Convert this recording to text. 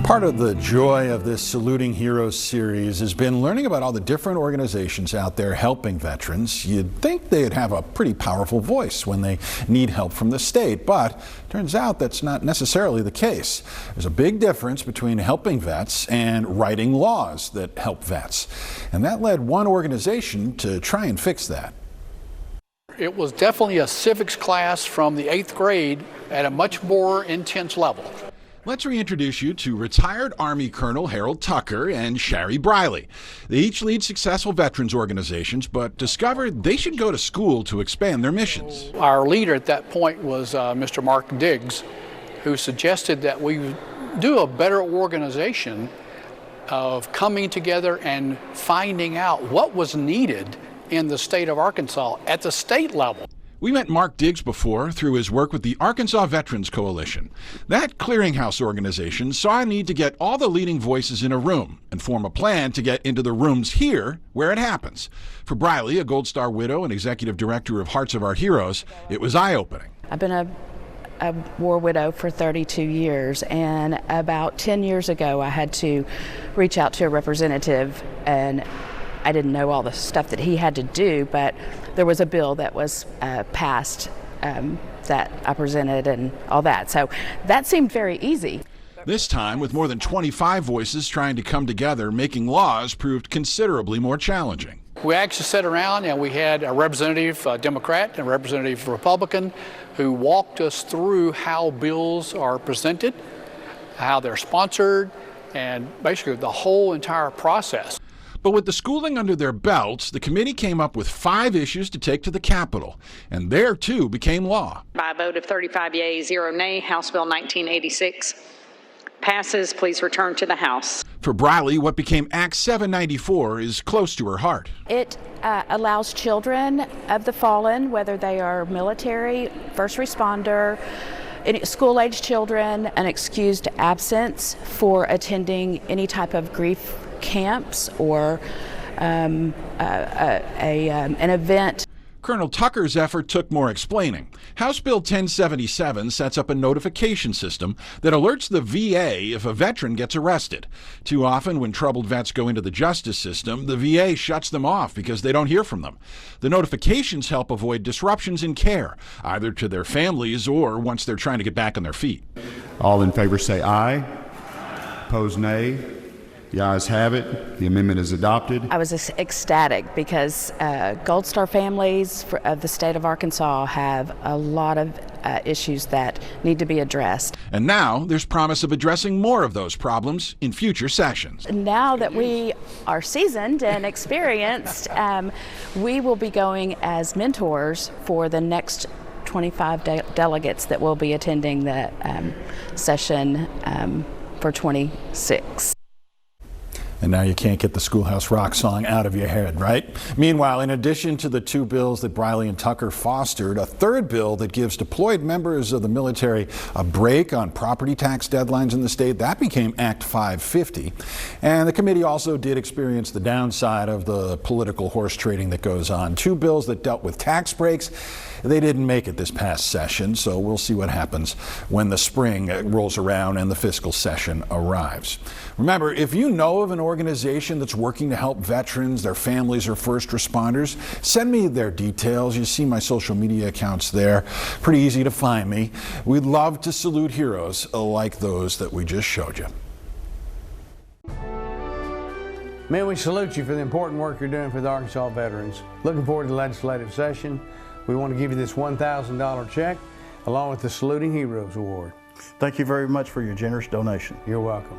Part of the joy of this Saluting Heroes series has been learning about all the different organizations out there helping veterans. You'd think they'd have a pretty powerful voice when they need help from the state, but turns out that's not necessarily the case. There's a big difference between helping vets and writing laws that help vets. And that led one organization to try and fix that. It was definitely a civics class from the 8th grade at a much more intense level. Let's reintroduce you to retired Army Colonel Harold Tucker and Shari Briley. They each lead successful veterans organizations, but discovered they should go to school to expand their missions. Our leader at that point was Mr. Mark Diggs, who suggested that we do a better organization of coming together and finding out what was needed in the state of Arkansas at the state level. We met Mark Diggs before through his work with the Arkansas Veterans Coalition. That clearinghouse organization saw a need to get all the leading voices in a room and form a plan to get into the rooms here where it happens. For Briley, a Gold Star widow and executive director of Hearts of Our Heroes, it was eye-opening. I've been a war widow for 32 years, and about 10 years ago I had to reach out to a representative, and I didn't know all the stuff that he had to do, but there was a bill that was passed that I presented and all that. So that seemed very easy. This time, with more than 25 voices trying to come together, making laws proved considerably more challenging. We actually sat around and we had a representative Democrat and a representative Republican who walked us through how bills are presented, how they're sponsored, and basically the whole entire process. But with the schooling under their belts, the committee came up with 5 issues to take to the Capitol, and there too became law. By a vote of 35 yeas, 0 nay, House Bill 1986 passes. Please return to the House. For Briley, what became Act 794 is close to her heart. It allows children of the fallen, whether they are military, first responder, school-age children, an excused absence for attending any type of grief camps or an event. Colonel Tucker's effort took more explaining. House Bill 1077 sets up a notification system that alerts the VA if a veteran gets arrested. Too often when troubled vets go into the justice system, the VA shuts them off because they don't hear from them. The notifications help avoid disruptions in care, either to their families or once they're trying to get back on their feet. All in favor say aye. Opposed nay. The ayes have it. The amendment is adopted. I was ecstatic because Gold Star families of the state of Arkansas have a lot of issues that need to be addressed. And now there's promise of addressing more of those problems in future sessions. Now that we are seasoned and experienced, we will be going as mentors for the next 25 delegates that will be attending the session for 26. And now you can't get the Schoolhouse Rock song out of your head, right? Meanwhile, in addition to the 2 bills that Briley and Tucker fostered, a 3rd bill that gives deployed members of the military a break on property tax deadlines in the state, that became Act 550. And the committee also did experience the downside of the political horse trading that goes on. 2 bills that dealt with tax breaks, they didn't make it this past session, so we'll see what happens when the spring rolls around and the fiscal session arrives. Remember, if you know of an organization that's working to help veterans, their families, or first responders, send me their details. You see my social media accounts there. Pretty easy to find me. We'd love to salute heroes like those that we just showed you. Man, we salute you for the important work you're doing for the Arkansas veterans. Looking forward to the legislative session. We want to give you this $1,000 check along with the Saluting Heroes Award. Thank you very much for your generous donation. You're welcome.